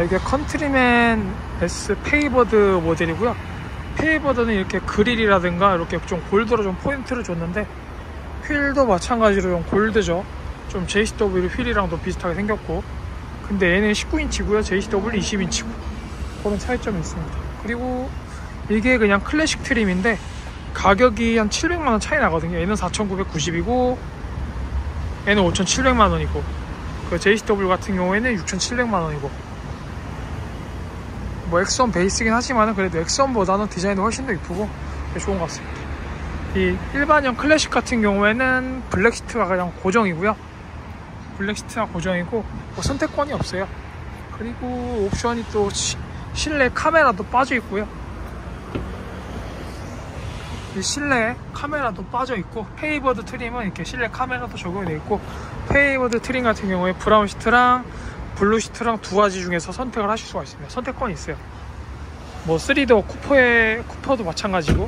이게 컨트리맨 S 페이버드 모델이고요. 페이버드는 이렇게 그릴이라든가 이렇게 좀 골드로 좀 포인트를 줬는데, 휠도 마찬가지로 좀 골드죠. 좀 JCW 휠이랑도 비슷하게 생겼고, 근데 얘는 19인치고요 JCW 20인치고 그런 차이점이 있습니다. 그리고 이게 그냥 클래식 트림인데 가격이 한 700만원 차이 나거든요. 얘는 4,990이고 얘는 5,700만원이고, 그 JCW 같은 경우에는 6,700만원이고, 뭐 X1 베이스긴 하지만 그래도 X1보다는 디자인이 훨씬 더 이쁘고 좋은 것 같습니다. 이 일반형 클래식 같은 경우에는 블랙 시트가 그냥 고정이고요. 블랙 시트가 고정이고 뭐 선택권이 없어요. 그리고 옵션이 또 실내 카메라도 빠져 있고요. 이 실내에 카메라도 빠져 있고, 페이버드 트림은 이렇게 실내 카메라도 적용이 되어 있고, 페이버드 트림 같은 경우에 브라운 시트랑 블루 시트랑 두 가지 중에서 선택을 하실 수가 있습니다. 선택권이 있어요. 뭐 3도어 쿠퍼도 마찬가지고,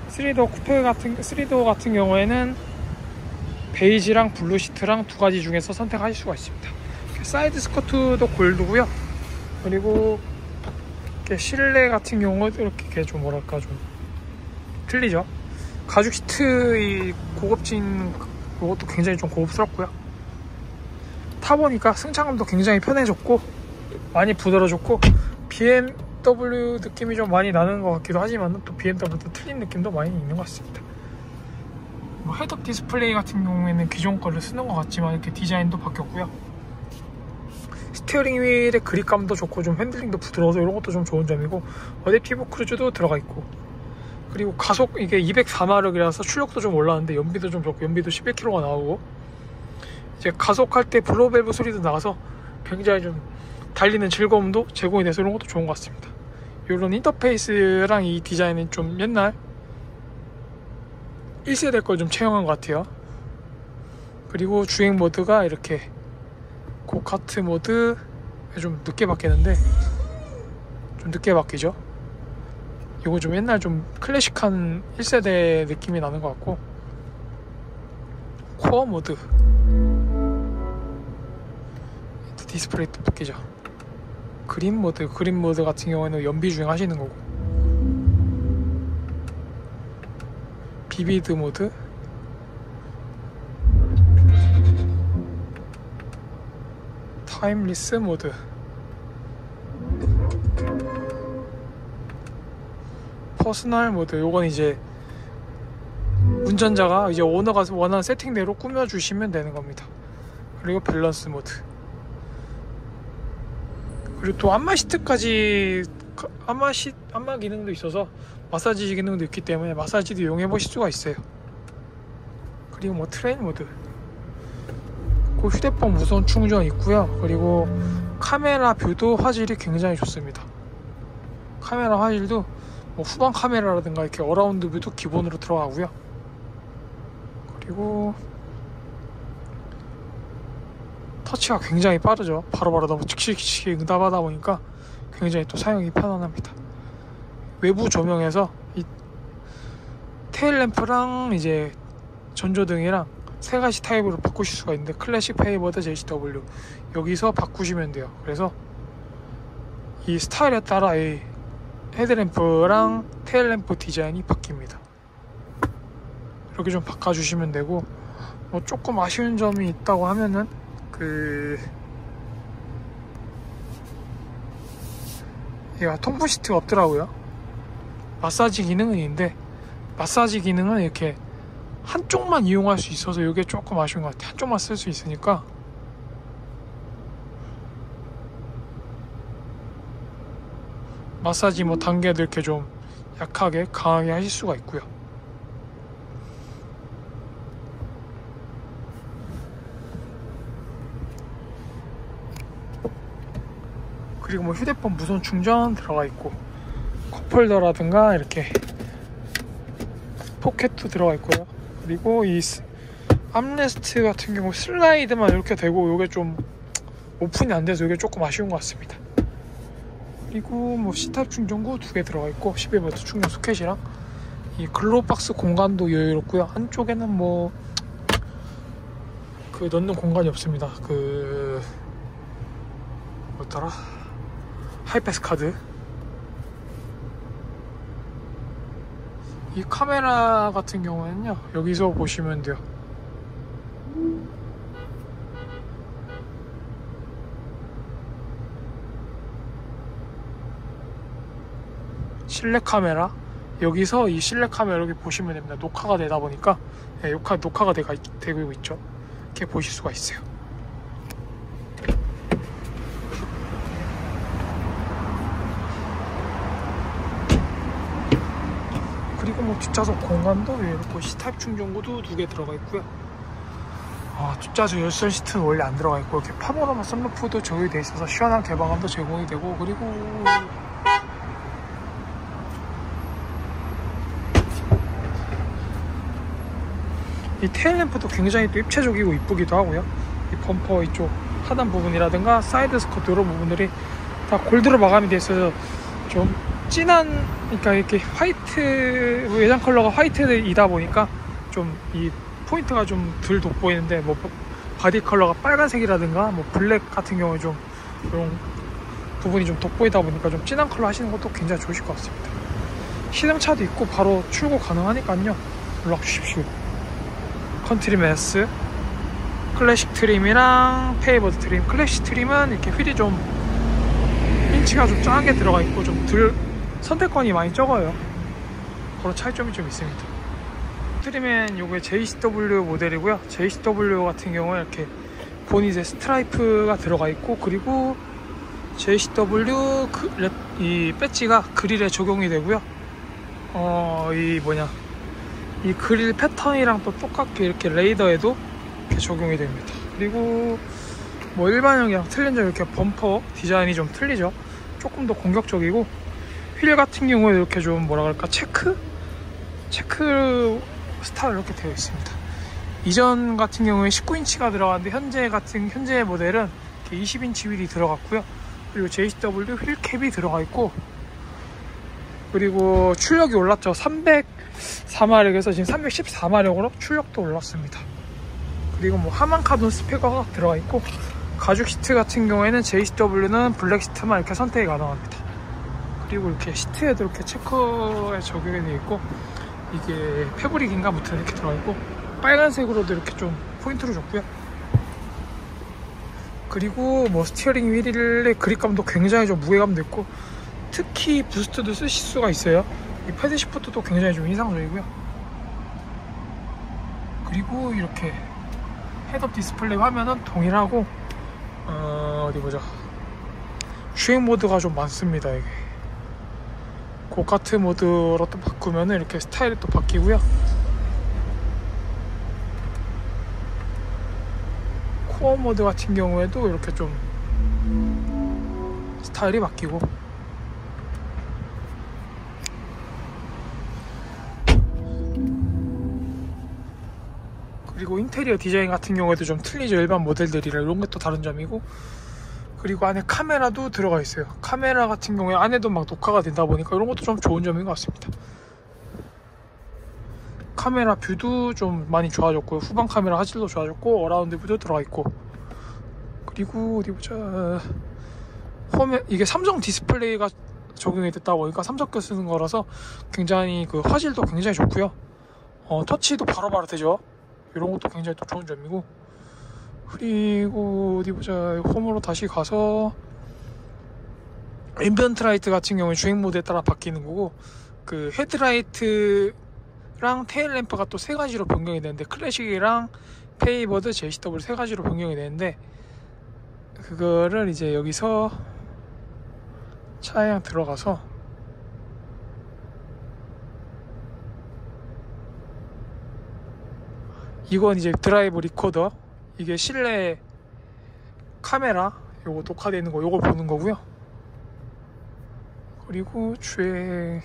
3도어 같은 경우에는 베이지랑 블루 시트랑 두 가지 중에서 선택하실 수가 있습니다. 사이드 스커트도 골드고요. 그리고 이렇게 실내 같은 경우도 이렇게 좀 뭐랄까 좀 틀리죠. 가죽 시트 이 고급진 그것도 굉장히 좀 고급스럽고요. 타보니까 승차감도 굉장히 편해졌고 많이 부드러워졌고, BMW 느낌이 좀 많이 나는 것 같기도 하지만 또 BMW도 틀린 느낌도 많이 있는 것 같습니다. 뭐 헤드업 디스플레이 같은 경우에는 기존 거를 쓰는 것 같지만 이렇게 디자인도 바뀌었고요. 스티어링 휠의 그립감도 좋고 좀 핸들링도 부드러워서 이런 것도 좀 좋은 점이고, 어댑티브 크루즈도 들어가 있고, 그리고 가속 이게 204마력이라서 출력도 좀 올라왔는데 연비도 좀 좋고, 연비도 11km가 나오고, 이제 가속할 때 블로밸브 소리도 나와서 굉장히 좀 달리는 즐거움도 제공이 돼서 이런 것도 좋은 것 같습니다. 이런 인터페이스랑 이 디자인은 좀 옛날 1세대 걸 좀 채용한 것 같아요. 그리고 주행 모드가 이렇게 고카트 모드 좀 늦게 바뀌는데, 좀 늦게 바뀌죠. 이거 좀 옛날 좀 클래식한 1세대 느낌이 나는 것 같고, 코어 모드 디스플레이 또 바뀌죠. 그린 모드 같은 경우에는 연비 주행 하시는 거고, 비비드 모드, 타임리스 모드, 퍼스널 모드, 요건 이제 운전자가 이제 오너가 원하는 세팅대로 꾸며주시면 되는 겁니다. 그리고 밸런스 모드, 그리고 또 안마 시트까지 안마 기능도 있어서 마사지 기능도 있기 때문에 마사지도 이용해 보실 수가 있어요. 그리고 뭐 트레인 모드, 그 휴대폰 무선 충전 있고요. 그리고 카메라 뷰도 화질이 굉장히 좋습니다. 카메라 화질도 뭐 후방 카메라라든가 이렇게 어라운드 뷰도 기본으로 들어가고요. 그리고 터치가 굉장히 빠르죠. 바로바로 너무 즉시 응답하다 보니까 굉장히 또 사용이 편안합니다. 외부 조명에서 이 테일램프랑 이제 전조등이랑 세 가지 타입으로 바꾸실 수가 있는데, 클래식, 페이버드, JCW 여기서 바꾸시면 돼요. 그래서 이 스타일에 따라 이 헤드램프랑 테일램프 디자인이 바뀝니다. 이렇게 좀 바꿔주시면 되고, 뭐 조금 아쉬운 점이 있다고 하면은 얘가 통풍 시트가 없더라고요. 마사지 기능은 있는데, 마사지 기능은 이렇게 한쪽만 이용할 수 있어서 이게 조금 아쉬운 것 같아요. 한쪽만 쓸 수 있으니까. 마사지 뭐 단계도 이렇게 좀 약하게 강하게 하실 수가 있고요. 그리고 뭐 휴대폰 무선 충전 들어가 있고, 컵홀더라든가 이렇게 포켓도 들어가 있고요. 그리고 이 암레스트 같은 경우 슬라이드만 이렇게 되고, 이게 좀 오픈이 안 돼서 이게 조금 아쉬운 것 같습니다. 그리고 뭐 C타입 충전구 2개 들어가 있고, 12V 충전 소켓이랑 이 글로박스 공간도 여유롭고요. 안쪽에는 뭐 그 넣는 공간이 없습니다. 뭐였더라? 하이패스 카드. 이 카메라 같은 경우에는요, 여기서 보시면 돼요. 실내 카메라, 여기서 이 실내 카메라 여기 보시면 됩니다. 녹화가 되다 보니까, 네, 녹화가 되고 있죠. 이렇게 보실 수가 있어요. 그리고 뭐 뒷좌석 공간도 이렇게 C타입 충전구도 2개 들어가 있고요. 뒷좌석 열선 시트는 원래 안 들어가 있고, 이렇게 파노라마 썬루프도 적용이 되어 있어서 시원한 개방감도 제공이 되고, 그리고 이 테일램프도 굉장히 또 입체적이고 이쁘기도 하고요. 이 범퍼 이쪽 하단 부분이라든가 사이드 스커트 이런 부분들이 다 골드로 마감이 되어 있어서 좀 진한, 그러니까 이렇게 화이트, 외장 컬러가 화이트이다 보니까 좀 이 포인트가 좀 덜 돋보이는데, 뭐 바디 컬러가 빨간색이라든가 뭐 블랙 같은 경우에 좀 이런 부분이 좀 돋보이다 보니까 좀 진한 컬러 하시는 것도 굉장히 좋으실 것 같습니다. 시승차도 있고 바로 출고 가능하니까요, 연락 주십시오. 컨트리맨 S, 클래식 트림이랑 페이버드 트림. 클래식 트림은 이렇게 휠이 좀 인치가 좀 작게 들어가 있고 좀 덜 선택권이 많이 적어요. 그런 차이점이 좀 있습니다. 트림은 요게 JCW 모델이고요. JCW 같은 경우에 이렇게 보닛에 스트라이프가 들어가 있고, 그리고 JCW 이 배지가 그릴에 적용이 되고요. 이 그릴 패턴이랑 또 똑같게 이렇게 레이더에도 이렇게 적용이 됩니다. 그리고 뭐 일반형이랑 틀린 점, 이렇게 범퍼 디자인이 좀 틀리죠. 조금 더 공격적이고, 휠 같은 경우에 이렇게 좀 뭐라 그럴까, 체크 스타일 이렇게 되어 있습니다. 이전 같은 경우에 19인치가 들어갔는데 현재 모델은 20인치 휠이 들어갔고요. 그리고 JCW 휠 캡이 들어가 있고, 그리고 출력이 올랐죠. 304마력에서 지금 314마력으로 출력도 올랐습니다. 그리고 뭐 하만 카본 스피커가 들어가 있고, 가죽 시트 같은 경우에는 JCW는 블랙 시트만 이렇게 선택이 가능합니다. 그리고 이렇게 시트에도 이렇게 체커에 적용이 되어 있고, 이게 패브릭인가 무튼 이렇게 들어가 있고, 빨간색으로도 이렇게 좀 포인트를 줬고요. 그리고 뭐 스티어링 휠의 그립감도 굉장히 좀 무게감도 있고, 특히 부스트도 쓰실 수가 있어요. 이 패드 시프트도 굉장히 좀 인상적이고요. 그리고 이렇게 헤드업 디스플레이 화면은 동일하고, 어디 보자, 주행 모드가 좀 많습니다. 이게 고카트 모드로 또 바꾸면은 이렇게 스타일이 또 바뀌고요. 코어 모드 같은 경우에도 이렇게 좀 스타일이 바뀌고, 그리고 인테리어 디자인 같은 경우에도 좀 틀리죠. 일반 모델들이랑 이런 것도 다른 점이고, 그리고 안에 카메라도 들어가 있어요. 카메라 같은 경우에 안에도 막 녹화가 된다 보니까 이런 것도 좀 좋은 점인 것 같습니다. 카메라 뷰도 좀 많이 좋아졌고요. 후방 카메라 화질도 좋아졌고, 어라운드 뷰도 들어가 있고, 그리고 어디 보자, 이게 삼성 디스플레이가 적용이 됐다 보니까 삼성 거 쓰는 거라서 굉장히 그 화질도 굉장히 좋고요. 터치도 바로바로 되죠. 이런 것도 굉장히 또 좋은 점이고, 그리고 어디 보자, 홈으로 다시 가서 앰비언트 라이트 같은 경우는 주행 모드에 따라 바뀌는 거고, 그 헤드라이트랑 테일 램프가 또 3가지로 변경이 되는데, 클래식이랑 페이버드, JCW 3가지로 변경이 되는데, 그거를 이제 여기서 차량 들어가서 이건 이제 드라이브 리코더, 이게 실내 카메라 요거 녹화되어 있는 거 요걸 보는 거고요. 그리고 주행,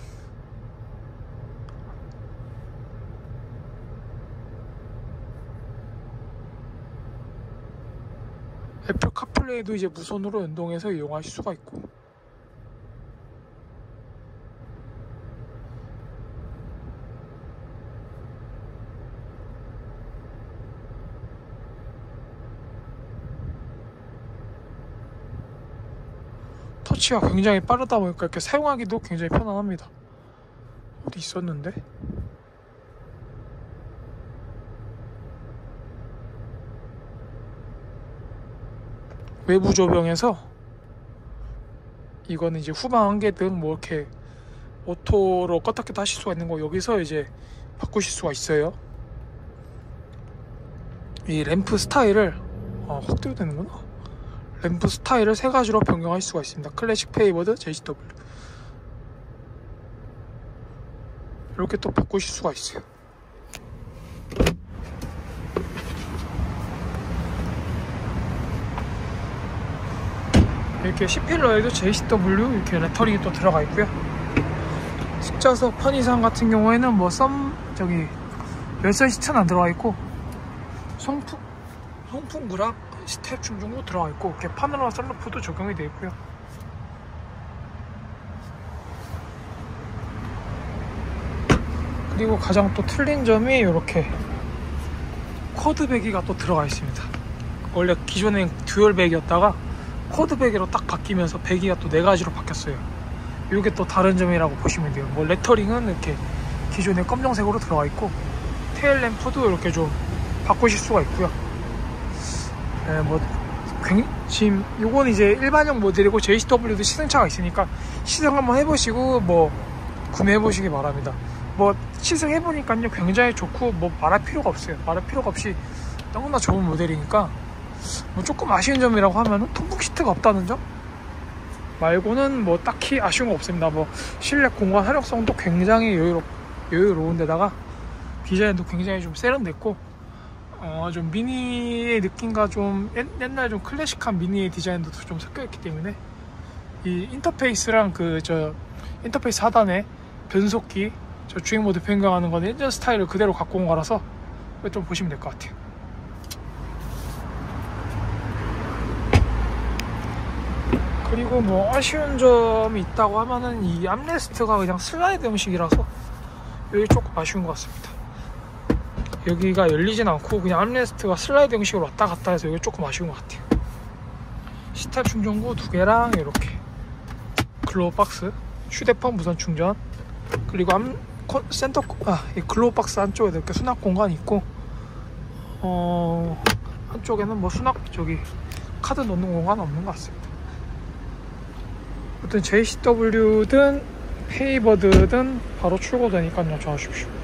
애플 카플레이도 이제 무선으로 연동해서 이용하실 수가 있고, 터치가 굉장히 빠르다 보니까 이렇게 사용하기도 굉장히 편안합니다. 어디 있었는데? 외부 조명에서 이거는 이제 후방 안개등 뭐 이렇게 오토로 껐다 켰다 하실 수가 있는 거 여기서 이제 바꾸실 수가 있어요. 이 램프 스타일을 확대도 되는구나. 램프 스타일을 세 가지로 변경할 수가 있습니다. 클래식, 페이버드, JCW 이렇게 또 바꾸실 수가 있어요. 이렇게 C필러에도 JCW 이렇게 레터링이 또 들어가 있고요. 십자석 편의상 같은 경우에는 뭐 열선 시트는 안 들어가 있고 송풍구랑 스텝 충전구 들어가 있고 이렇게 파노라마 썬루프도 적용이 되어 있고요. 그리고 가장 또 틀린 점이 이렇게 쿼드 배기가 또 들어가 있습니다. 원래 기존엔 듀얼 배기였다가 쿼드 배기로 딱 바뀌면서 배기가 또 4가지로 바뀌었어요. 이게 또 다른 점이라고 보시면 돼요. 뭐 레터링은 이렇게 기존에 검정색으로 들어가 있고 테일 램프도 이렇게 좀 바꾸실 수가 있고요. 네, 뭐 지금 요건 이제 일반형 모델이고 JCW도 시승차가 있으니까 시승 한번 해보시고 뭐 구매해 보시기 바랍니다. 뭐 시승해보니까요 굉장히 좋고 뭐 말할 필요가 없어요. 말할 필요가 없이 너무나 좋은 모델이니까 뭐 조금 아쉬운 점이라고 하면은 통풍 시트가 없다는 점 말고는 뭐 딱히 아쉬운 거 없습니다. 뭐 실내 공간 활용성도 굉장히 여유로운 데다가 디자인도 굉장히 좀 세련됐고 좀 미니의 느낌과 좀 옛날 좀 클래식한 미니의 디자인도 좀 섞여있기 때문에 이 인터페이스랑 인터페이스 하단에 변속기 주행 모드 변경하는 건 예전 스타일을 그대로 갖고 온 거라서 좀 보시면 될 것 같아요. 그리고 뭐 아쉬운 점이 있다고 하면은 이 암레스트가 그냥 슬라이드 형식이라서 여기 조금 아쉬운 것 같습니다. 여기가 열리진 않고 그냥 암레스트가 슬라이드 형식으로 왔다 갔다 해서 여기 조금 아쉬운 것 같아요. C타입 충전구 2개랑 이렇게 글로우 박스, 휴대폰 무선 충전, 그리고 이 글로우 박스 안쪽에 이렇게 수납 공간이 있고 한쪽에는 뭐 카드 넣는 공간 없는 것 같습니다. 어떤 JCW든 페이버드든 바로 출고되니까요. 좋아하십시오.